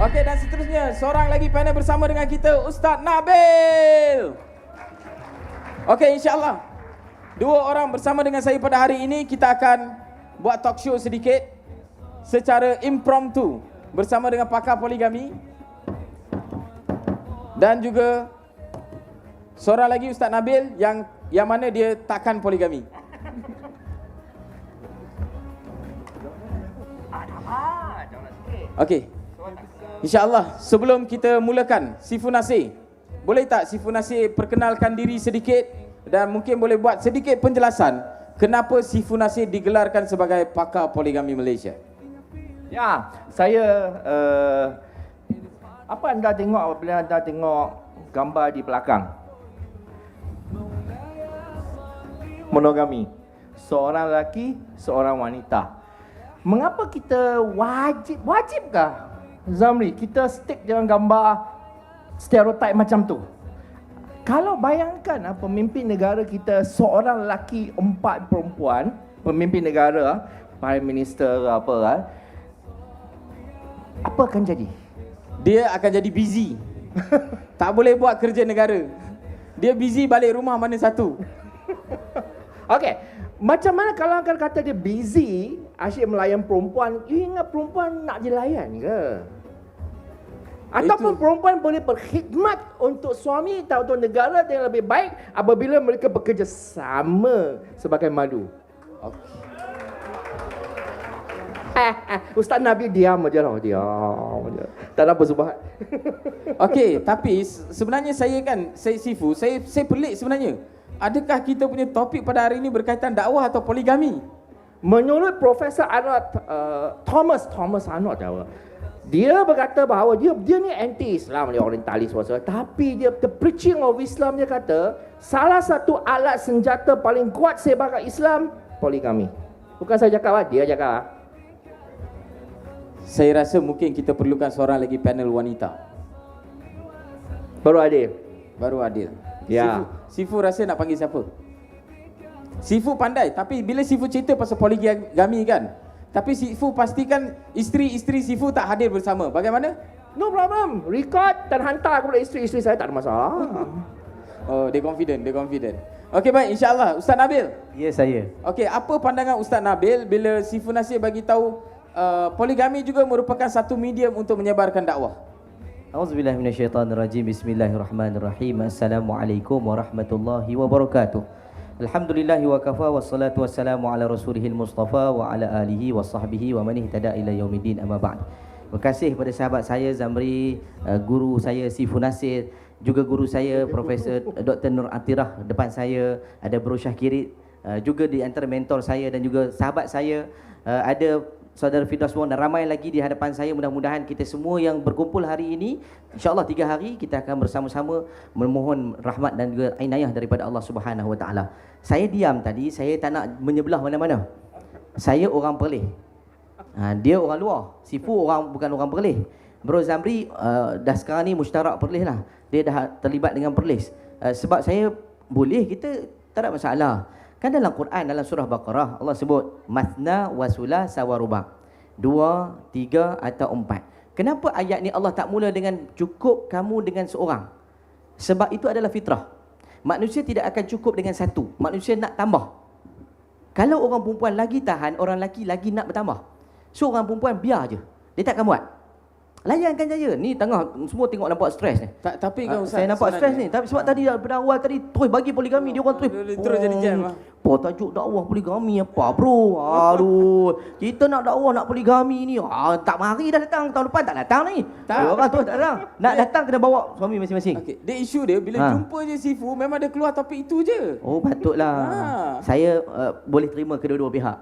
Okey, dan seterusnya seorang lagi panel bersama dengan kita, Ustaz Nabil. Okey, insya-Allah dua orang bersama dengan saya pada hari ini. Kita akan buat talk show sedikit secara impromptu bersama dengan pakar poligami. Dan juga seorang lagi Ustaz Nabil yang mana dia takkan poligami. Okey. InsyaAllah sebelum kita mulakan, Sifu Nasir, boleh tak Sifu Nasir perkenalkan diri sedikit dan mungkin boleh buat sedikit penjelasan kenapa Sifu Nasir digelarkan sebagai pakar poligami Malaysia? Ya, saya apa anda tengok apabila anda tengok gambar di belakang? Monogami. Seorang lelaki, seorang wanita. Mengapa kita wajibkah Zamri kita stick dengan gambar stereotip macam tu? Kalau bayangkan pemimpin negara kita seorang lelaki, 4 perempuan, pemimpin negara, prime minister apa akan jadi? Dia akan jadi busy. Tak boleh buat kerja negara. Dia busy balik rumah mana satu. Okey, macam mana kalau akan kata dia busy, asyik melayan perempuan, you ingat perempuan nak dilayan ke? Ataupun perempuan boleh berkhidmat untuk suami atau untuk negara yang lebih baik apabila mereka bekerja sama sebagai madu. Ustaz Nabi diam aja lah, diam aja. Tak ada apa subhat. Okey, tapi sebenarnya saya Sifu, saya pelik sebenarnya. Adakah kita punya topik pada hari ini berkaitan dakwah atau poligami? Menurut Profesor Arnold, Thomas Arnold, dia berkata bahawa dia ni anti-Islam, dia orientalis whatsoever. Tapi the preaching of Islam, dia kata salah satu alat senjata paling kuat sebagai Islam, poligami. Bukan saya cakap, dia cakap. Saya rasa mungkin kita perlukan seorang lagi panel wanita. Baru adil. Ya. Sifu rasa nak panggil siapa? Sifu pandai, tapi bila Sifu cerita pasal poligami kan, tapi Sifu pastikan isteri-isteri Sifu tak hadir bersama. Bagaimana? No problem. Record dan hantar kepada isteri-isteri saya, tak ada masalah. Oh, dia confident. Okey, baik, insya-Allah. Ustaz Nabil. Ya, saya. Okey, apa pandangan Ustaz Nabil bila Sifu Nasir bagi tahu poligami juga merupakan satu medium untuk menyebarkan dakwah? Auzubillahi minasyaitonirrajim. Bismillahirrahmanirrahim. Assalamualaikum warahmatullahi wabarakatuh. Alhamdulillahi wa kafa wassalatu wassalamu ala rasulihil mustafa wa ala alihi wa sahbihi wa man ihtada ila yaumiddin, amma ba'd. Terima kasih kepada sahabat saya Zamri, guru saya Sifu Nasir, juga guru saya Profesor Dr. Nur Atirah depan saya, ada Bro Syahkirit, juga di antara mentor saya dan juga sahabat saya ada Saudara Firdaus Wong dan ramai lagi di hadapan saya. Mudah-mudahan kita semua yang berkumpul hari ini, insya-Allah 3 hari kita akan bersama-sama memohon rahmat dan juga inayah daripada Allah Subhanahu Wa Taala. Saya diam tadi, saya tak nak menyebelah mana-mana. Saya orang Perlis. Dia orang luar. Sifu bukan orang Perlis. Bro Zamri dah sekarang ni musytarak Perlis lah. Dia dah terlibat dengan Perlis. Sebab saya boleh, kita tak ada masalah. Kan dalam Quran, dalam surah Baqarah, Allah sebut mathna wa sulasa wa ruba', 2, 3 atau 4. Kenapa ayat ni Allah tak mula dengan cukup kamu dengan seorang? Sebab itu adalah fitrah. Manusia tidak akan cukup dengan satu. Manusia nak tambah. Kalau orang perempuan lagi tahan, orang lelaki lagi nak bertambah. So orang perempuan biar je, dia takkan buat. Layankan saja. Ni tengah semua tengok nampak stres ni. Tapi kan Ustaz, saya nampak stres ni. Tapi sebab tadi pada awal tadi terus bagi poligami, dia orang terus jadi jam. Apa tajuk dakwah poligami apa bro? Aduh, kita nak dakwah nak poligami ni. Tak mari dah datang, tahun depan tak datang ni. Tak. Orang tu tak datang. Nak datang kena bawa suami masing-masing. Okey, dia isu dia bila jumpa je Sifu memang dia keluar topik itu je. Oh, patutlah. Saya boleh terima kedua-dua pihak.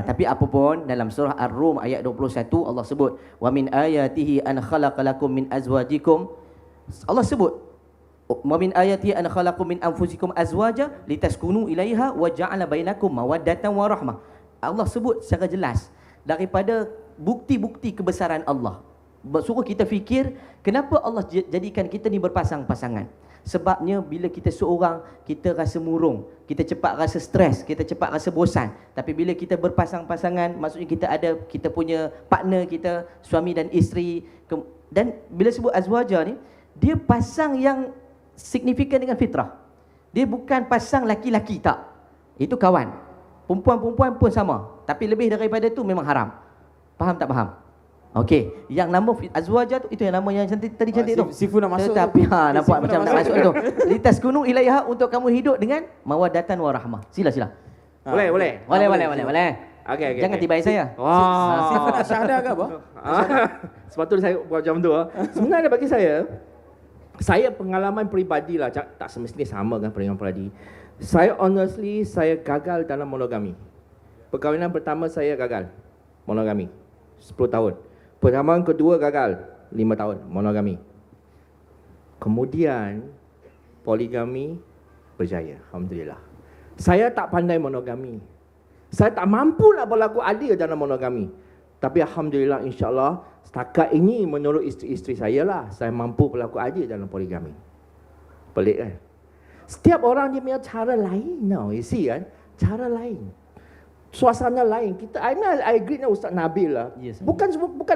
Tapi apa pun dalam surah Ar-Rum ayat 21 Allah sebut wa min ayatihi an khalaqalakum min azwajikum. Allah sebut wa min ayatihi an khalaqakum min anfusikum azwaja litaskunu ilaiha wa ja'ala bainakum mawaddatan wa rahmah. Allah sebut secara jelas daripada bukti-bukti kebesaran Allah. Suruh kita fikir kenapa Allah jadikan kita ni berpasang-pasangan. Sebabnya bila kita seorang, kita rasa murung, kita cepat rasa stres, kita cepat rasa bosan. Tapi bila kita berpasang-pasangan, maksudnya kita ada kita punya partner kita, suami dan isteri, Dan bila sebut azwaja ni, dia pasang yang signifikan dengan fitrah. Dia bukan pasang laki-laki, tak. Itu kawan. Perempuan-perempuan pun sama. Tapi lebih daripada tu memang haram. Faham tak faham? Okey, yang nama azwaja tu, itu yang nama yang cantik tadi, cantik tu. Sifu nak masuk Tetapi tu. nampak Sifu macam nak masuk tu. Litaskunu ilaiha, untuk kamu hidup dengan mawaddatan warahmah. Sila. Boleh. Boleh. Okey. Jangan tibai saya. Wah. Sifu nak syahadah ke apa? Sebab tu saya buat macam tu. Sebenarnya bagi saya pengalaman peribadi lah, tak semestinya sama dengan pengalaman peribadi. Saya honestly, saya gagal dalam monogami. Perkahwinan pertama saya gagal, monogami, 10 tahun. Perkahwinan kedua gagal, 5 tahun, monogami. Kemudian, poligami berjaya, Alhamdulillah. Saya tak pandai monogami. Saya tak mampu nak berlaku adil dalam monogami. Tapi Alhamdulillah, insyaAllah, setakat ini menurut isteri-isteri saya lah, saya mampu berlaku adil dalam poligami. Pelik kan? Setiap orang dia punya cara lain, you see kan? Cara lain. Suasana lain. I agree dengan Ustaz Nabil lah. Yes, bukan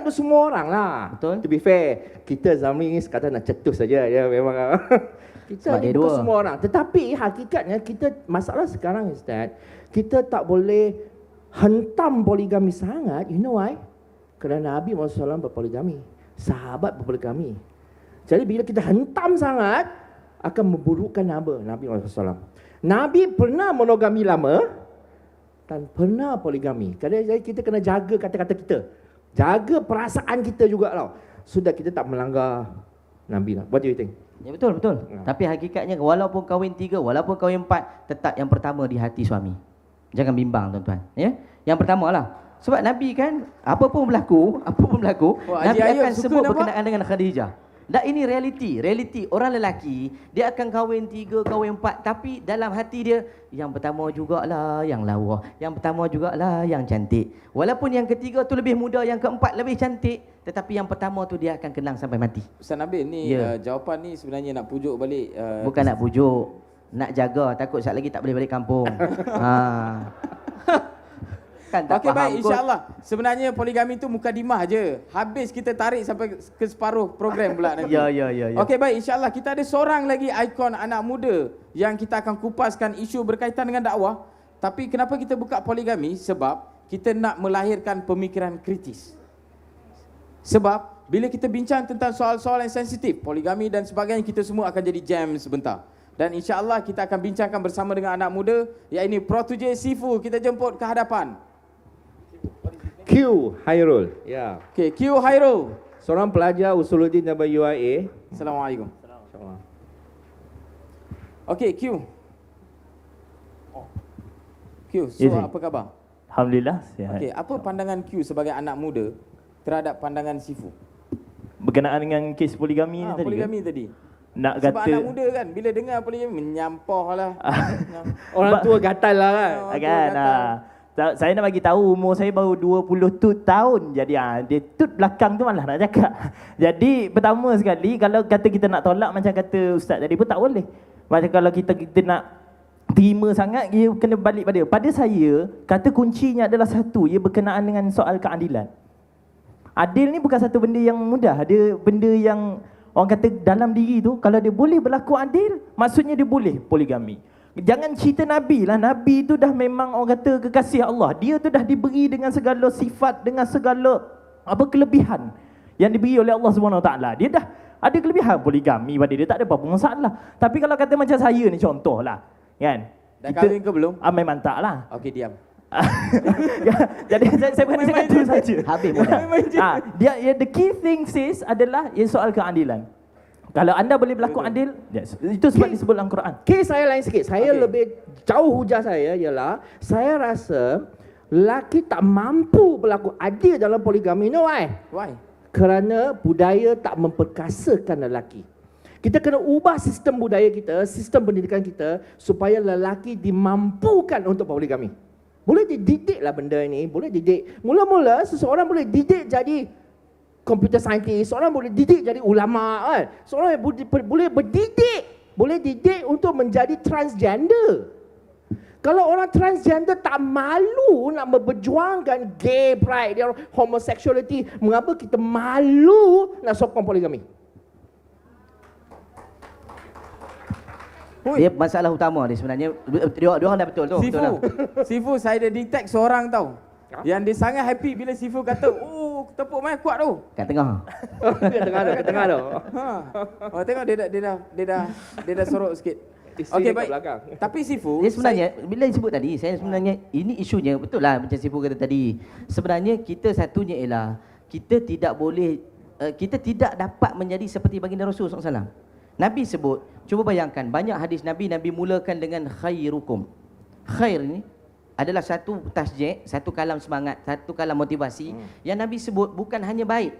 semua orang lah. Betul. To be fair, kita zaman ini sekadar nak cetus saja, ya memang. Kita ni bukan semua orang. Tetapi hakikatnya masalah sekarang is that kita tak boleh hentam poligami sangat. You know why? Kerana Nabi SAW berpoligami, sahabat berpoligami. Jadi bila kita hentam sangat, akan memburukkan nama Nabi SAW. Nabi pernah monogami lama dan pernah poligami. Jadi kita kena jaga kata-kata kita, jaga perasaan kita juga tau. Sudah kita tak melanggar Nabi lah. What do you think? Ya betul. Tapi hakikatnya walaupun kahwin 3, walaupun kahwin 4, tetap yang pertama di hati suami. Jangan bimbang tuan-tuan, ya. Yang pertama lah. Sebab Nabi kan apa pun berlaku, Nabi akan sebut berkenaan dengan Khadijah. Dan ini realiti orang lelaki, dia akan kahwin 3, kahwin 4, tapi dalam hati dia, yang pertama jugalah yang lawa, yang pertama jugalah yang cantik. Walaupun yang ketiga tu lebih muda, yang keempat lebih cantik, tetapi yang pertama tu dia akan kenang sampai mati. Ustaz Nabil ni, jawapan ni sebenarnya nak pujuk balik. Bukan nak pujuk, nak jaga, takut saat lagi tak boleh balik kampung. Kan tak Okey, baik, faham kot. insyaAllah. Sebenarnya poligami tu mukadimah je. Habis kita tarik sampai ke separuh program pula nanti. Ya. Okey, baik, insyaAllah. Kita ada seorang lagi ikon anak muda yang kita akan kupaskan isu berkaitan dengan dakwah. Tapi kenapa kita buka poligami? Sebab kita nak melahirkan pemikiran kritis. Sebab bila kita bincang tentang soal-soal yang sensitif, poligami dan sebagainya, kita semua akan jadi jam sebentar. Dan insyaAllah kita akan bincangkan bersama dengan anak muda, iaitu Protuje Sifu. Kita jemput ke hadapan. Q Hairul. Ya. Okey, Q Hairul. Seorang pelajar Usuluddin WIA. Assalamualaikum. InsyaAllah. Okey, Q. Q, so Yes, apa khabar? Alhamdulillah sihat. Okey, apa pandangan Q sebagai anak muda terhadap pandangan Sifu? Berkenaan dengan kes poligami ni tadi. Poligami ke? tadi. Nak Sebab kata anak muda kan, bila dengar poligami menyampah lah. Orang tua gatal lah kan. Orang tua kan. gatal. Saya nak bagi tahu umur saya baru 22 tahun. Jadi dia tut belakang tu malah nak cakap. Jadi pertama sekali kalau kata kita nak tolak macam kata ustaz tadi pun tak boleh. Macam kalau kita nak terima sangat, dia kena balik pada saya, kata kuncinya adalah satu, ia berkenaan dengan soal keadilan. Adil ni bukan satu benda yang mudah. Dia benda yang orang kata dalam diri tu, kalau dia boleh berlaku adil, maksudnya dia boleh poligami. Jangan cerita Nabi lah. Nabi tu dah memang orang kata kekasih Allah. Dia tu dah diberi dengan segala sifat, dengan segala kelebihan yang diberi oleh Allah SWT. Dia dah ada kelebihan poligami pada dia, tak ada apa-apa masalah. Tapi kalau kata macam saya ni contohlah, kan? Dah kahwin ke belum? Memang tak lah. Okey, diam. Jadi saya bukan cakap tu saja. Habis mudah. The key thing adalah soal keadilan. Kalau anda boleh berlaku adil, itu sebab disebut dalam Quran. Kes saya lain sikit. Saya lebih jauh hujah saya ialah saya rasa lelaki tak mampu berlaku adil dalam poligami. You know why? Why? Kerana budaya tak memperkasakan lelaki. Kita kena ubah sistem budaya kita, sistem pendidikan kita supaya lelaki dimampukan untuk poligami. Boleh dididik lah benda ini, boleh didik. Mula-mula seseorang boleh didik jadi computer scientist, seorang boleh didik jadi ulama kan. Seorang boleh didik untuk menjadi transgender. Kalau orang transgender tak malu nak memperjuangkan gay pride, dia homosexuality, mengapa kita malu nak sokong poligami? Dia masalah utama dia sebenarnya. Dia orang dah betul tu. Betul lah. Sifu saya ada detect seorang tau. Yang dia sangat happy bila Sifu kata, "Oh, tepuk main kuat tu." Kat tengah. Kat tengah tu. Ha. Oh, tengok dia dah sorok sikit. Isteri Okey, kat baik. belakang. Tapi Sifu, Dia sebenarnya bila disebut tadi, saya sebenarnya ini isunya betul lah macam Sifu kata tadi. Sebenarnya kita satunya ialah kita tidak boleh kita tidak dapat menjadi seperti baginda Rasul SAW. Nabi sebut, cuba bayangkan banyak hadis Nabi mulakan dengan khairukum. Khair ni adalah satu tasjid, satu kalam semangat, satu kalam motivasi yang Nabi sebut bukan hanya baik.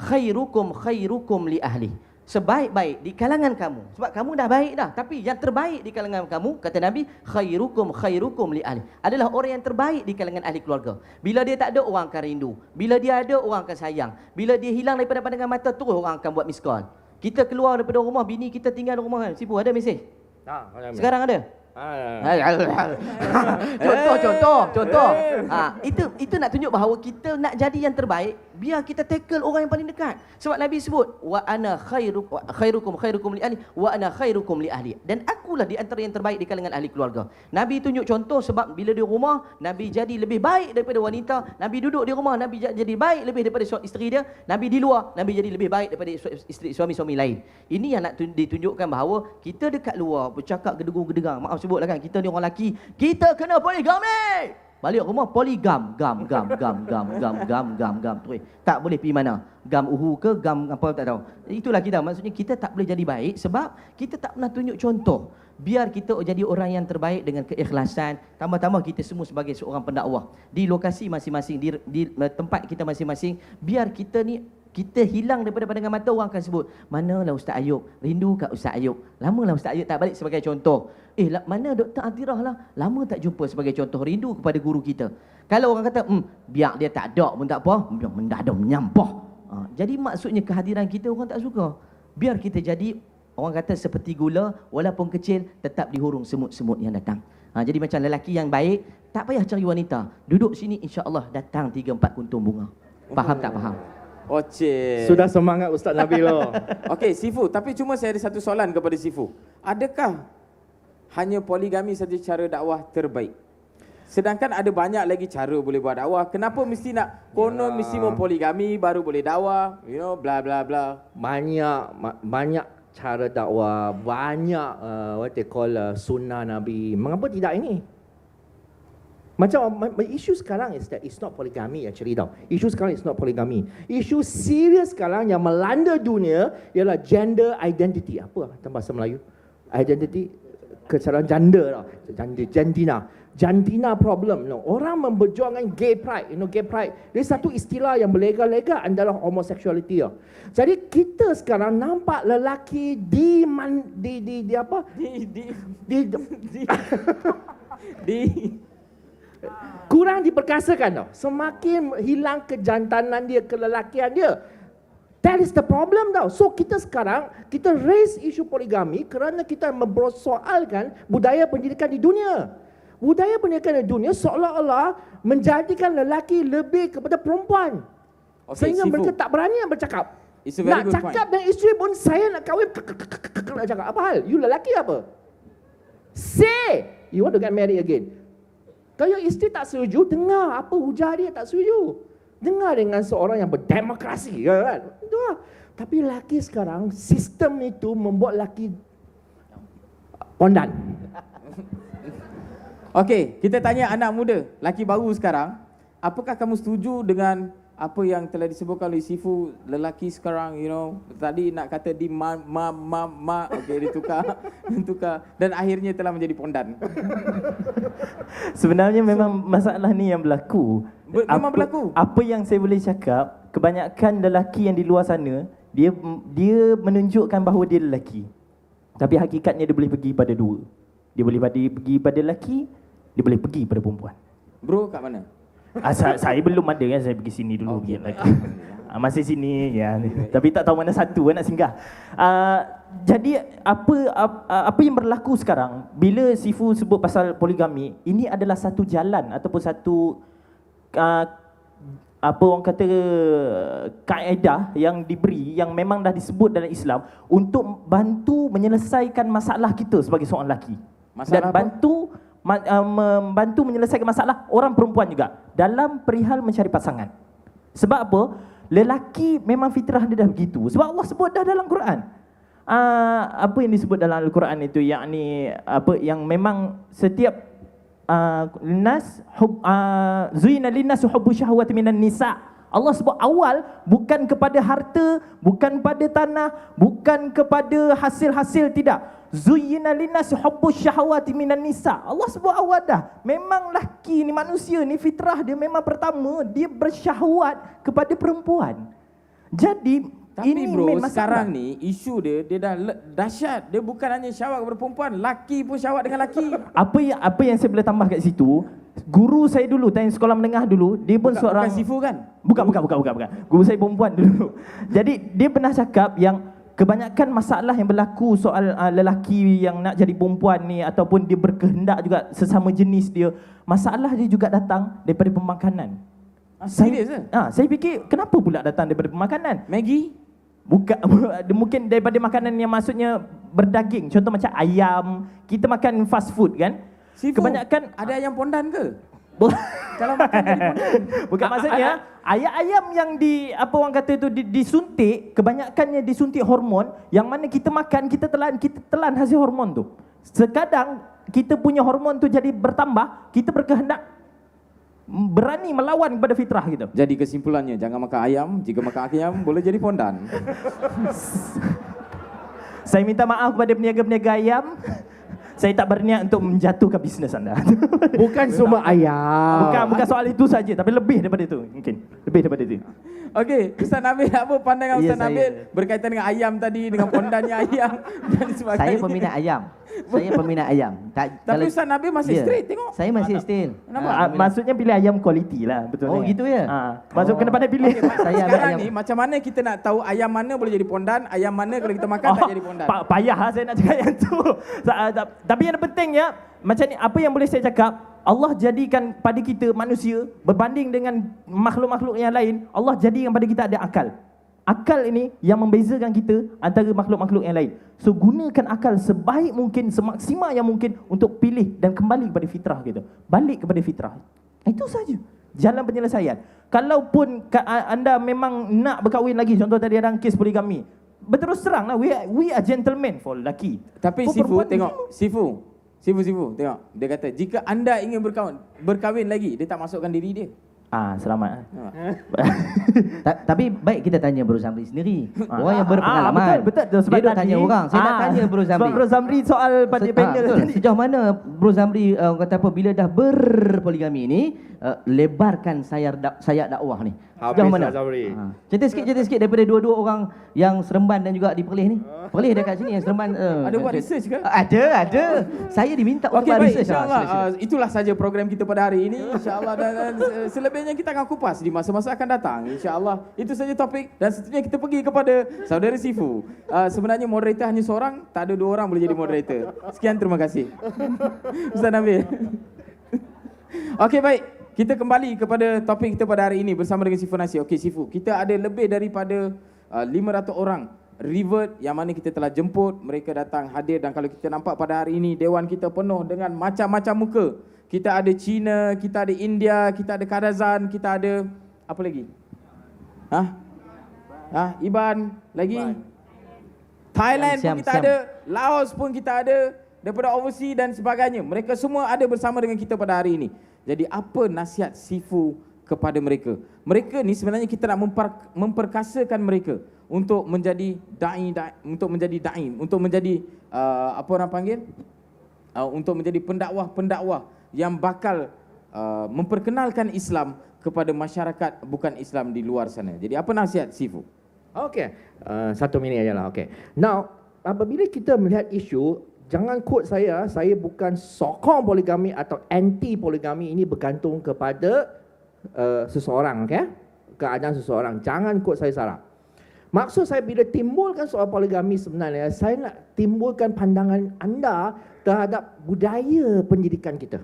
Khairukum li ahli. Sebaik-baik di kalangan kamu. Sebab kamu dah baik dah, tapi yang terbaik di kalangan kamu, kata Nabi, khairukum li ahli. Adalah orang yang terbaik di kalangan ahli keluarga. Bila dia tak ada, orang akan rindu. Bila dia ada, orang akan sayang. Bila dia hilang daripada pandangan mata, terus orang akan buat miss call. Kita keluar daripada rumah, bini kita tinggal di rumah. Sipu ada mesej? Sekarang ada? Contoh. Itu nak tunjuk bahawa kita nak jadi yang terbaik, biar kita tackle orang yang paling dekat. Sebab Nabi sebut, wa ana khairukum li ahli wa ana khairukum li ahli. Dan akulah di antara yang terbaik di kalangan ahli keluarga. Nabi tunjuk contoh sebab bila di rumah, Nabi jadi lebih baik daripada wanita. Nabi duduk di rumah, Nabi jadi baik lebih daripada isteri dia. Nabi di luar, Nabi jadi lebih baik daripada isteri suami-suami lain. Ini yang nak ditunjukkan bahawa kita dekat luar bercakap gedegung-gedegang. Maaf sebutlah kan, kita ni orang lelaki, kita kena poligami. Balik rumah poligam, gam. Terus tak boleh pergi mana. Gam uhu ke gam apa tak tahu. Itulah kita, maksudnya kita tak boleh jadi baik sebab kita tak pernah tunjuk contoh. Biar kita jadi orang yang terbaik dengan keikhlasan. Tambah-tambah kita semua sebagai seorang pendakwah di lokasi masing-masing, di tempat kita masing-masing, biar kita hilang daripada pandangan mata, orang akan sebut, manalah Ustaz Ayub, rindu kat Ustaz Ayub. Lamalah Ustaz Ayub tak balik sebagai contoh. Mana Dr. Atirah lah, lama tak jumpa sebagai contoh, rindu kepada guru kita. Kalau orang kata, biar dia tak ada pun tak apa, mendadak menyampah. Jadi maksudnya kehadiran kita orang tak suka. Biar kita jadi, orang kata seperti gula, walaupun kecil, tetap dihurung semut-semut yang datang. Jadi macam lelaki yang baik, tak payah cari wanita. Duduk sini insya-Allah datang 3-4 kuntum bunga. Faham tak faham? Oceh. Sudah semangat Ustaz Nabil. Okey, Sifu, tapi cuma saya ada satu soalan kepada Sifu. Adakah hanya poligami saja cara dakwah terbaik? Sedangkan ada banyak lagi cara boleh buat dakwah. Kenapa mesti nak konon mesti mau poligami baru boleh dakwah? You know, bla bla bla. Banyak cara dakwah, banyak what they call sunnah Nabi. Mengapa tidak ini? Macam isu sekarang is that it's not polygamy actually tau. Isu sekarang is not polygamy. Isu serius sekarang yang melanda dunia ialah gender identity. Apa dalam bahasa Melayu? Identity, kesetaraan janda tau. Jantina problem. No. Orang memperjuangkan gay pride. You know, gay pride. Dia satu istilah yang berlega-lega adalah homosexuality. Jadi kita sekarang nampak lelaki kurang diperkasakan tau. Semakin hilang kejantanan dia, kelelakian dia. That is the problem tau. So kita sekarang, kita raise isu poligami kerana kita mempersoalkan budaya pendidikan di dunia. Budaya pendidikan di dunia seolah-olah menjadikan lelaki lebih kepada perempuan. Okay, Sehingga Sifu, mereka tak berani bercakap. It's a very Nak good cakap dengan isteri pun, saya nak kahwin, nak cakap. Apa hal? You lelaki apa? Say, you want to get married again. Kalau isteri tak setuju, dengar apa hujah dia tak setuju. Dengar dengan seorang yang berdemokrasi, kan? Itu lah. Tapi lelaki sekarang, sistem itu membuat lelaki pondan. Okey, kita tanya anak muda, laki baru sekarang, apakah kamu setuju dengan apa yang telah disebutkan oleh Sifu, lelaki sekarang, you know, tadi nak kata di okey, ditukar dan akhirnya telah menjadi pondan. Sebenarnya memang masalah ni yang berlaku. Memang berlaku. Apa yang saya boleh cakap, kebanyakan lelaki yang di luar sana, dia menunjukkan bahawa dia lelaki. Tapi hakikatnya dia boleh pergi pada dua. Dia boleh pergi pada lelaki, dia boleh pergi pada perempuan. Bro, kat mana? Saya belum ada kan, saya pergi sini dulu okay, lagi. Masih sini ya. Tapi tak tahu mana satu nak singgah. Jadi apa yang berlaku sekarang bila Sifu sebut pasal poligami, ini adalah satu jalan ataupun satu apa orang kata kaedah yang diberi, yang memang dah disebut dalam Islam untuk bantu menyelesaikan masalah kita sebagai seorang lelaki. Dan membantu menyelesaikan masalah orang perempuan juga dalam perihal mencari pasangan. Sebab apa? Lelaki memang fitrah dia dah begitu. Sebab Allah sebut dah dalam Quran. Apa yang disebut dalam Al-Quran itu, yakni apa yang memang setiap zuyina linnas hubbu syahwati minan nisa. Allah sebut awal bukan kepada harta, bukan pada tanah, bukan kepada hasil-hasil, tidak. Zuyina linnas hubbu syahwati minan nisa. Allah sebut awal dah. Memang lelaki ni, manusia ni fitrah dia memang pertama dia bersyahwat kepada perempuan. Jadi tapi ini bro, sekarang ni isu dia dah dahsyat. Dia bukan hanya syahwat kepada perempuan, laki pun syahwat dengan laki. Apa yang saya boleh tambah kat situ, guru saya dulu time sekolah menengah dulu, dia pun seorang bukan Sifu kan? Bukan. Guru saya perempuan dulu. Jadi dia pernah cakap yang kebanyakan masalah yang berlaku soal lelaki yang nak jadi perempuan ni, ataupun dia berkehendak juga sesama jenis dia, masalah dia juga datang daripada pemakanan. Serius ke? Saya fikir kenapa pula datang daripada pemakanan? Maggi? Bukan, mungkin daripada makanan yang maksudnya berdaging. Contoh macam ayam, kita makan fast food kan? Sifu, kebanyakan ada ayam pondan ke? Kalau makan jadi pondan. Bukan, maksudnya ayam yang apa orang kata tu disuntik, kebanyakannya disuntik hormon, yang mana kita makan, kita telan hasil hormon tu. Sekadang kita punya hormon tu jadi bertambah, kita berkehendak berani melawan kepada fitrah kita. Jadi kesimpulannya, jangan makan ayam. Jika makan ayam, boleh jadi pondan. Saya minta maaf kepada peniaga-peniaga ayam. Saya tak berniat untuk menjatuhkan bisnes anda. Bukan semua ayam. Bukan soal itu saja, tapi lebih daripada itu mungkin. Lebih daripada itu. Okey, Ustaz Nabil, apa pandangan Ustaz saya- Nabil berkaitan dengan ayam tadi, dengan pondannya ayam dan sebagainya? Saya peminat ayam. Saya peminat ayam. Tapi Ustaz Nabil masih Ya, straight tengok. Saya masih still. Maksudnya pilih ayam kualiti lah, betul. Oh, gitu ya? Maksud kena pandai pilih. Okey, Saya ambil sekarang ayam. ni macam mana kita nak tahu ayam mana boleh jadi pondan, ayam mana kalau kita makan tak jadi pondan? Payah lah saya nak cakap yang tu. Tapi yang pentingnya, macam ni, apa yang boleh saya cakap, Allah jadikan pada kita manusia berbanding dengan makhluk-makhluk yang lain, Allah jadikan pada kita ada akal. Akal ini yang membezakan kita antara makhluk-makhluk yang lain. So gunakan akal sebaik mungkin, semaksimal yang mungkin untuk pilih dan kembali kepada fitrah kita. Balik kepada fitrah. Itu saja jalan penyelesaian. Kalaupun anda memang nak berkahwin lagi, contoh tadi ada kes poligami, berterus terang lah, we are gentlemen for lelaki. Tapi For Sifu perempuan tengok, begini. Sifu tengok. Dia kata jika anda ingin berkahwin lagi, dia tak masukkan diri dia. Selamat. Tapi baik kita tanya Bro Zamri sendiri. Orang yang berpengalaman. Betul. Sebab Dia dah tanya orang. Saya nak tanya Bro Zamri. Sebab Bro Zamri soal pada panel betul. tadi. Sejauh mana Bro Zamri orang kata apa, bila dah berpoligami ni, lebarkan sayap dakwah ni? Sejauh mana? Cerita sikit daripada dua-dua orang yang Seremban dan juga di Perlis ni. Perlis dekat sini yang Seremban. Ada buat research ke? Ada. Saya diminta untuk Okey, buat baik, research. insyaAllah itulah saja program kita pada hari ini. InsyaAllah dan selebihnya kita akan kupas di masa-masa akan datang. InsyaAllah itu saja topik, dan seterusnya kita pergi kepada saudara Sifu. Sebenarnya moderator hanya seorang, tak ada dua orang boleh jadi moderator. Sekian, terima kasih. Ustaz Nabil. Okey, baik. Kita kembali kepada topik kita pada hari ini bersama dengan Sifu Nasir. Okey Sifu, kita ada lebih daripada 500 orang revert yang mana kita telah jemput, mereka datang hadir, dan kalau kita nampak pada hari ini dewan kita penuh dengan macam-macam muka. Kita ada Cina, kita ada India, kita ada Kazakhstan, kita ada apa lagi? Iban lagi? Thailand pun kita ada, Laos pun kita ada, daripada overseas dan sebagainya. Mereka semua ada bersama dengan kita pada hari ini. Jadi apa nasihat Sifu kepada mereka? Mereka ni sebenarnya kita nak memperkasakan mereka untuk menjadi untuk menjadi apa orang panggil? Untuk menjadi pendakwah-pendakwah yang bakal memperkenalkan Islam kepada masyarakat bukan Islam di luar sana. Jadi apa nasihat Sifu? Okey, 1 minit ajalah. Okey. Now, apabila kita melihat isu, jangan quote saya bukan sokong poligami atau anti poligami, ini bergantung kepada seseorang, okay? Keadaan seseorang. Jangan ikut saya salah. Maksud saya bila timbulkan soal poligami sebenarnya, saya nak timbulkan pandangan anda terhadap budaya pendidikan kita.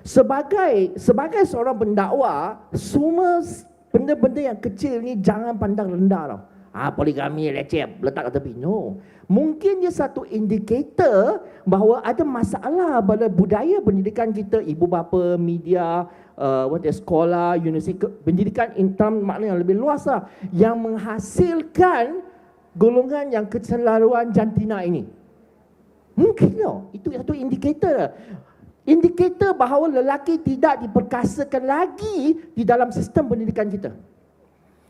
Sebagai seorang pendakwa, semua benda-benda yang kecil ni jangan pandang rendah tau. Poligami leceh, letak kat tepi. No. Mungkin dia satu indikator bahawa ada masalah pada budaya pendidikan kita, ibu bapa, media, sekolah, universiti, pendidikan in term makna yang lebih luas lah, yang menghasilkan golongan yang keterlaluan jantina ini. Mungkin no, itu satu indikator. Indikator bahawa lelaki tidak diperkasakan lagi di dalam sistem pendidikan kita.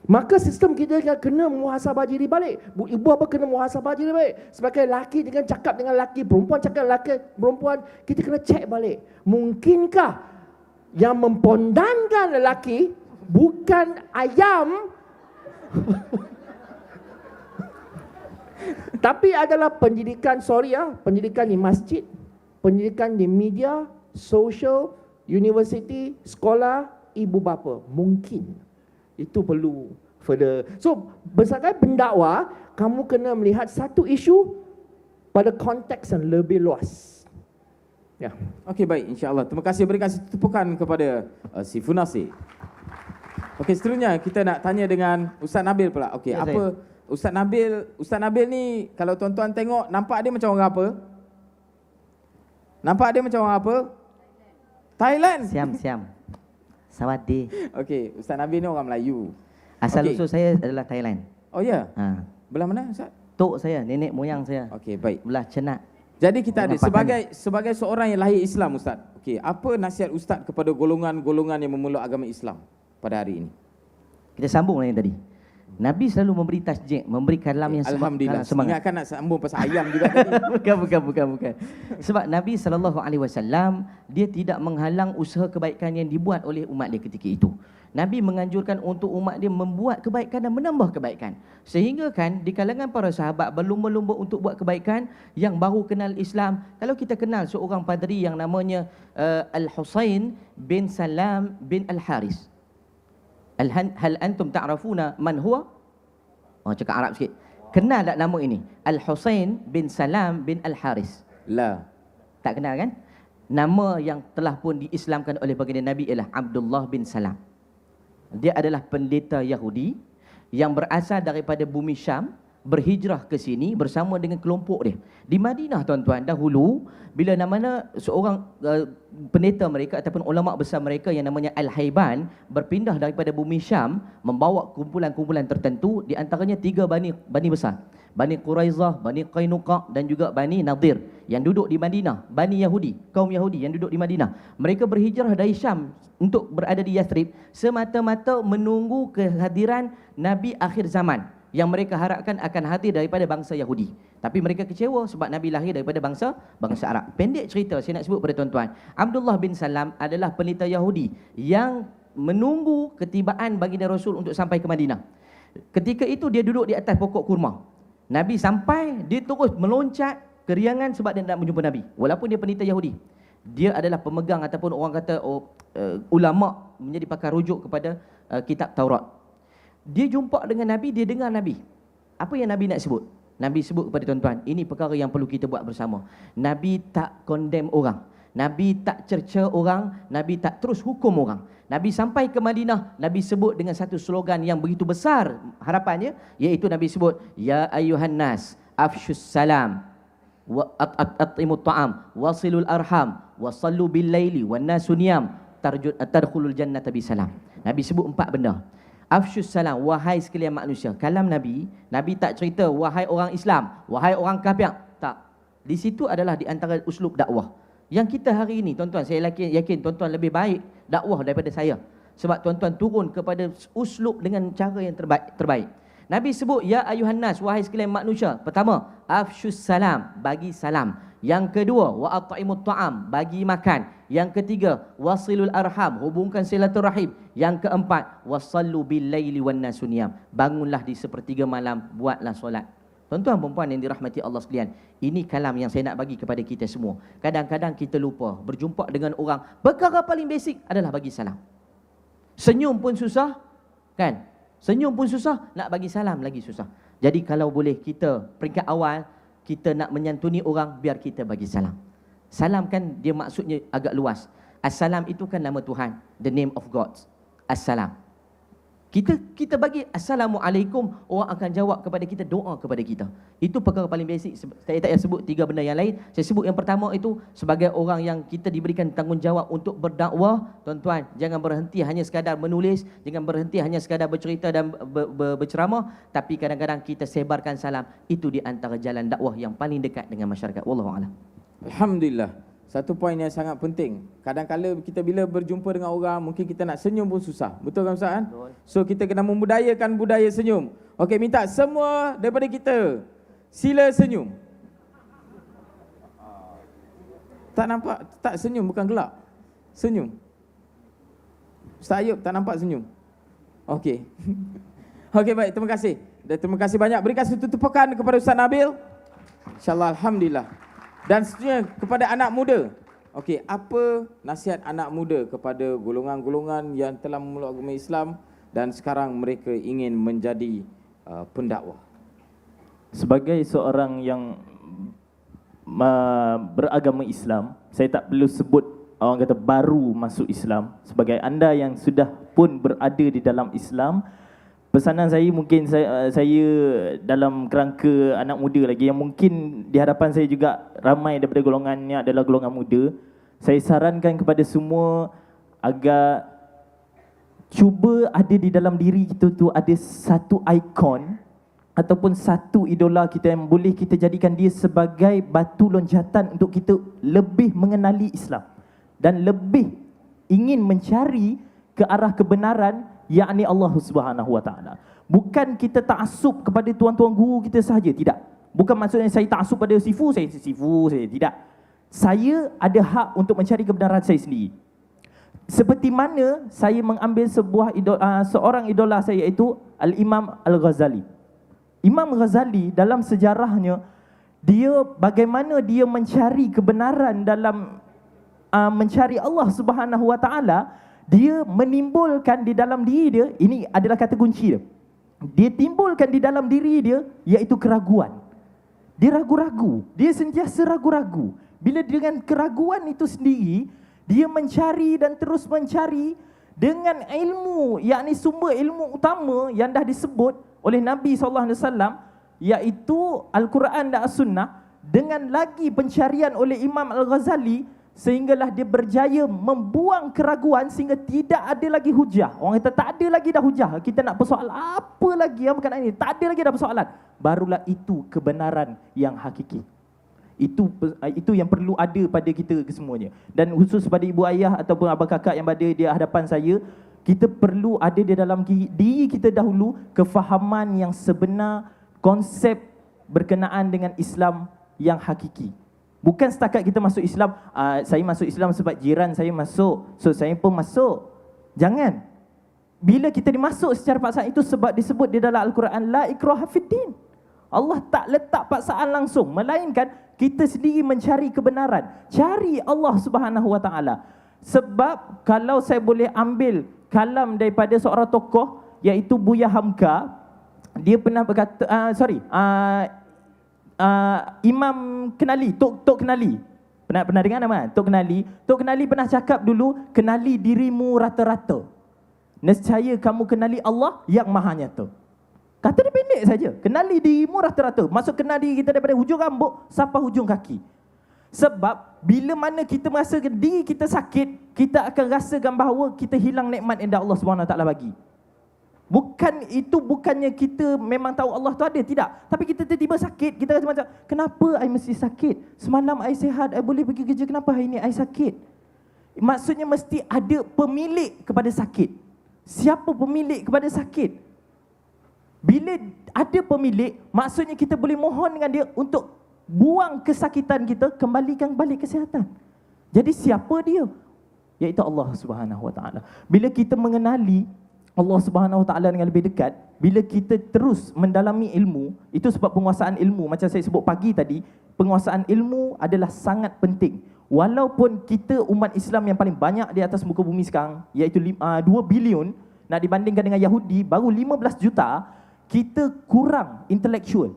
Maka sistem kita kena muhasabah diri balik. Ibu apa kena muhasabah diri balik. Sebagai lelaki dengan cakap dengan lelaki, perempuan cakap lelaki, perempuan, kita kena cek balik. Mungkinkah yang mempondankan lelaki bukan ayam tapi adalah pendidikan, pendidikan di masjid, pendidikan di media, social, universiti, sekolah, ibu bapa. Mungkin itu perlu further. So, sebagai pendakwa, kamu kena melihat satu isu pada konteks yang lebih luas. Ya. Okey, baik, insya-Allah. Terima kasih, berikan tepukan kepada si Funasi. Okey, seterusnya kita nak tanya dengan Ustaz Nabil pula. Okey, Ya, apa Ustaz Nabil ni kalau tuan-tuan tengok, nampak dia macam orang apa? Nampak dia macam orang apa? Thailand. Siam. Sawadee. Okey, Ustaz Nabil ni orang Melayu. Asal Okey. usul saya adalah Thailand. Oh ya? Ha. Belah mana Ustaz? Tok saya, nenek moyang saya. Okey, baik. Belah Cenak. Jadi kita ada Dengan sebagai seorang yang lahir Islam Ustaz. Okey, apa nasihat Ustaz kepada golongan-golongan yang memeluk agama Islam pada hari ini? Kita sambung lah yang tadi. Nabi selalu memberi tasjid, memberi kalam yang Alhamdulillah. semangat. Ingatkan nak sambung pasal ayam juga tadi. Bukan. Sebab Nabi SAW, dia tidak menghalang usaha kebaikan yang dibuat oleh umat dia ketika itu. Nabi menganjurkan untuk umat dia membuat kebaikan dan menambah kebaikan. Sehingga kan di kalangan para sahabat berlumba-lumba untuk buat kebaikan yang baru kenal Islam. Kalau kita kenal seorang padri yang namanya Al-Husain bin Salam bin Al-Haris. Hal antum ta'rafuna man huwa? Oh, cakap Arab sikit. Kenal tak nama ini? Al-Husain bin Salam bin Al-Haris. La. Tak kenal kan? Nama yang telah pun diislamkan oleh baginda Nabi ialah Abdullah bin Salam. Dia adalah pendeta Yahudi yang berasal daripada bumi Syam, berhijrah ke sini bersama dengan kelompok dia. Di Madinah tuan-tuan, dahulu bila mana seorang pendeta mereka ataupun ulama besar mereka yang namanya Al-Haiban berpindah daripada bumi Syam membawa kumpulan-kumpulan tertentu, di antaranya 3 bani besar. Bani Quraizah, Bani Qainuqa dan juga Bani Nadir yang duduk di Madinah. Bani Yahudi, kaum Yahudi yang duduk di Madinah. Mereka berhijrah dari Syam untuk berada di Yathrib semata-mata menunggu kehadiran Nabi akhir zaman yang mereka harapkan akan hadir daripada bangsa Yahudi. Tapi mereka kecewa sebab Nabi lahir daripada bangsa Arab. Pendek cerita saya nak sebut pada tuan-tuan. Abdullah bin Salam adalah pendeta Yahudi yang menunggu ketibaan baginda Rasul untuk sampai ke Madinah. Ketika itu dia duduk di atas pokok kurma. Nabi sampai, dia terus meloncat keriangan sebab dia nak menjumpa Nabi. Walaupun dia pendeta Yahudi. Dia adalah pemegang ataupun orang kata ulama menjadi pakar rujuk kepada kitab Taurat. Dia jumpa dengan Nabi, dia dengar Nabi. Apa yang Nabi nak sebut? Nabi sebut kepada tuan-tuan, ini perkara yang perlu kita buat bersama. Nabi tak condemn orang. Nabi tak cerca orang. Nabi tak terus hukum orang. Nabi sampai ke Madinah, Nabi sebut dengan satu slogan yang begitu besar harapannya, iaitu Nabi sebut, Ya ayuhan nas, afshus salam, wa at'imut ta'am, wasilul arham, wasallu bil laili, wan nasu niyam, tadkhulul jannata bisalam. Nabi sebut 4 benda. Afshus salam, wahai sekalian manusia. Kalam Nabi, Nabi tak cerita wahai orang Islam, wahai orang kafir. Tak. Di situ adalah di antara uslub dakwah. Yang kita hari ini, tuan-tuan, saya yakin tuan-tuan lebih baik dakwah daripada saya. Sebab tuan-tuan turun kepada uslub dengan cara yang terbaik. Nabi sebut, Ya ayuhan nas, wahai sekalian manusia. Pertama, afshus salam, bagi salam. Yang kedua, wa at'imut ta'am, bagi makan. Yang ketiga, wasilul arham, hubungkan silaturahim. Yang keempat, wasallu bil laili wan nasu niyam, bangunlah di sepertiga malam, buatlah solat. Tuan-tuan perempuan yang dirahmati Allah sekalian, ini kalam yang saya nak bagi kepada kita semua. Kadang-kadang kita lupa berjumpa dengan orang, perkara paling basic adalah bagi salam. Senyum pun susah, kan? Senyum pun susah, nak bagi salam lagi susah. Jadi kalau boleh kita peringkat awal, kita nak menyantuni orang, biar kita bagi salam. Salam kan dia maksudnya agak luas. Assalam itu kan nama Tuhan, the name of God. Assalam. Kita bagi Assalamualaikum, orang akan jawab kepada kita, doa kepada kita. Itu perkara paling basic. Saya tak payah sebut 3 benda yang lain. Saya sebut yang pertama itu sebagai orang yang kita diberikan tanggungjawab untuk berdakwah. Tuan-tuan, jangan berhenti hanya sekadar menulis, jangan berhenti hanya sekadar bercerita dan berceramah, tapi kadang-kadang kita sebarkan salam. Itu di antara jalan dakwah yang paling dekat dengan masyarakat. Wallahu a'lam. Alhamdulillah. Satu poin yang sangat penting. Kadang-kala kita bila berjumpa dengan orang, mungkin kita nak senyum pun susah. Betul kan Ustaz kan? So kita kena membudayakan budaya senyum. Okey, minta semua daripada kita sila senyum. Tak nampak, tak senyum, bukan gelak. Senyum. Ustaz Ayub tak nampak senyum. Okey. Okey, baik, terima kasih. Dan terima kasih banyak. Berikan satu tepukan kepada Ustaz Nabil. InsyaAllah, alhamdulillah. Dan seterusnya kepada anak muda. Okey, apa nasihat anak muda kepada golongan-golongan yang telah memeluk agama Islam dan sekarang mereka ingin menjadi pendakwah? Sebagai seorang yang beragama Islam, saya tak perlu sebut orang kata baru masuk Islam. Sebagai anda yang sudah pun berada di dalam Islam, pesanan saya mungkin saya dalam kerangka anak muda lagi yang mungkin di hadapan saya juga ramai daripada golongannya adalah golongan muda. Saya sarankan kepada semua agar cuba ada di dalam diri kita tu ada satu ikon ataupun satu idola kita yang boleh kita jadikan dia sebagai batu loncatan untuk kita lebih mengenali Islam dan lebih ingin mencari ke arah kebenaran, yakni Allah Subhanahu Wa Taala. Bukan kita taksub kepada tuan-tuan guru kita sahaja, tidak. Bukan maksudnya saya taksub pada sifu saya, tidak. Saya ada hak untuk mencari kebenaran saya sendiri. Seperti mana saya mengambil seorang idola saya, iaitu Al-Imam Al-Ghazali. Imam Ghazali dalam sejarahnya, bagaimana dia mencari kebenaran dalam mencari Allah Subhanahu Wa Taala. Dia menimbulkan di dalam diri dia, ini adalah kata kunci dia. Dia timbulkan di dalam diri dia, iaitu keraguan. Dia ragu-ragu, dia sentiasa ragu-ragu. Bila dengan keraguan itu sendiri, dia mencari dan terus mencari dengan ilmu, yakni sumber ilmu utama yang dah disebut oleh Nabi SAW, iaitu Al-Quran dan As-Sunnah, dengan lagi pencarian oleh Imam Al-Ghazali, sehinggalah dia berjaya membuang keraguan sehingga tidak ada lagi hujah. Orang kata tak ada lagi dah hujah, kita nak persoal apa lagi yang berkenaan ini, tak ada lagi dah persoalan. Barulah itu kebenaran yang hakiki. Itu yang perlu ada pada kita kesemuanya. Dan khusus pada ibu ayah ataupun abang kakak yang berada di hadapan saya, kita perlu ada di dalam diri kita dahulu kefahaman yang sebenar, konsep berkenaan dengan Islam yang hakiki. Bukan setakat kita masuk Islam, saya masuk Islam sebab jiran saya masuk, so saya pun masuk. Jangan. Bila kita dimasuk secara paksaan, itu sebab disebut di dalam Al-Quran, la ikraha fiddin. Allah tak letak paksaan langsung, melainkan kita sendiri mencari kebenaran. Cari Allah Subhanahu Wa Taala. Sebab kalau saya boleh ambil kalam daripada seorang tokoh, iaitu Buya Hamka, dia pernah berkata, Imam Kenali, Tok Kenali. Pernah dengar nama? Tok Kenali. Tok Kenali pernah cakap dulu, kenali dirimu rata-rata. Nescaya kamu kenali Allah yang Maha Nyata. Kata dia pendek saja. Kenali dirimu rata-rata. Maksud kenal diri kita daripada hujung rambut sampai hujung kaki. Sebab bila mana kita merasa diri kita sakit, kita akan rasakan bahawa kita hilang nikmat yang Allah SWT bagi. Bukannya kita memang tahu Allah tu ada, tidak. Tapi kita tiba-tiba sakit, kita rasa macam, kenapa I mesti sakit? Semalam I sihat, I boleh pergi kerja, kenapa hari ni I sakit? Maksudnya mesti ada pemilik kepada sakit. Siapa pemilik kepada sakit? Bila ada pemilik, maksudnya kita boleh mohon dengan dia untuk buang kesakitan kita, kembalikan balik kesihatan. Jadi siapa dia? Iaitu Allah Subhanahu Wa Taala. Bila kita mengenali Allah Subhanahu Wa Taala dengan lebih dekat, bila kita terus mendalami ilmu, itu sebab penguasaan ilmu, macam saya sebut pagi tadi, penguasaan ilmu adalah sangat penting. Walaupun kita umat Islam yang paling banyak di atas muka bumi sekarang, iaitu 2 bilion, nak dibandingkan dengan Yahudi baru 15 juta, kita kurang intelektual.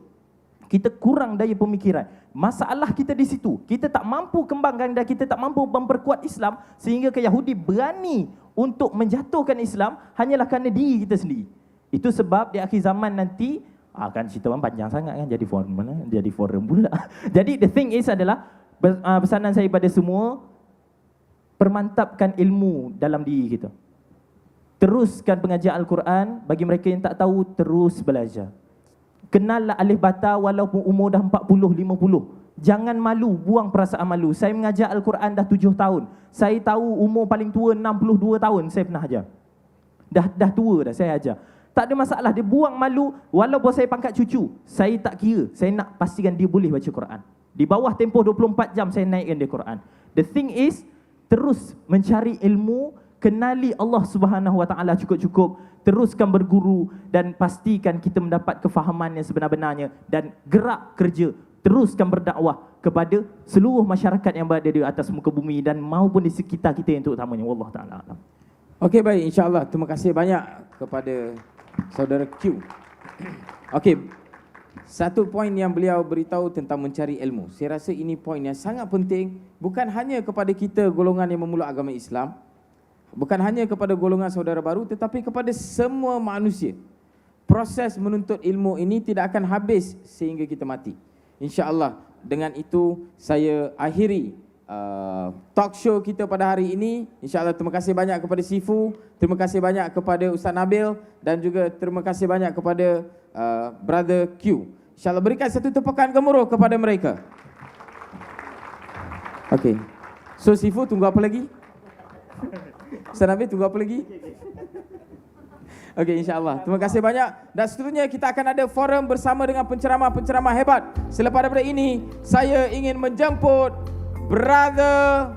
Kita kurang daya pemikiran. Masalah kita di situ. Kita tak mampu kembangkan dan kita tak mampu memperkuat Islam sehingga ke Yahudi berani untuk menjatuhkan Islam hanyalah kerana diri kita sendiri. Itu sebab di akhir zaman nanti akan cerita panjang sangat kan, jadi forum pula. Jadi the thing is adalah pesanan saya pada semua, permantapkan ilmu dalam diri kita. Teruskan pengajian Al-Quran. Bagi mereka yang tak tahu, terus belajar. Kenallah alif bata walaupun umur dah 40, 50. Jangan malu, buang perasaan malu. Saya mengajar Al-Quran dah 7 tahun. Saya tahu umur paling tua 62 tahun saya pernah ajar. Dah tua dah saya ajar. Tak ada masalah, dia buang malu. Walaupun saya pangkat cucu, saya tak kira. Saya nak pastikan dia boleh baca Quran. Di bawah tempoh 24 jam saya naikkan dia Quran. The thing is, terus mencari ilmu, kenali Allah Subhanahu Wa Taala cukup-cukup, teruskan berguru dan pastikan kita mendapat kefahaman yang sebenar-benarnya dan gerak kerja, teruskan berdakwah kepada seluruh masyarakat yang berada di atas muka bumi dan maupun di sekitar kita yang terutamanya. Wallahu taala alam. Okey, baik, insya-Allah. Terima kasih banyak kepada saudara Q. Okey, satu poin yang beliau beritahu tentang mencari ilmu. Saya rasa ini poin yang sangat penting, bukan hanya kepada kita golongan yang memeluk agama Islam, bukan hanya kepada golongan saudara baru, tetapi kepada semua manusia. Proses menuntut ilmu ini tidak akan habis sehingga kita mati. InsyaAllah, dengan itu saya akhiri talk show kita pada hari ini. InsyaAllah, terima kasih banyak kepada Sifu, terima kasih banyak kepada Ustaz Nabil, dan juga terima kasih banyak kepada Brother Q. InsyaAllah, berikan satu tepukan gemuruh kepada mereka. Okey. So Sifu, tunggu apa lagi? Ustaz Nabil, tunggu apa lagi? Okey, insyaAllah. Terima kasih banyak. Dan seterusnya kita akan ada forum bersama dengan penceramah-penceramah hebat. Selepas daripada ini, saya ingin menjemput Brother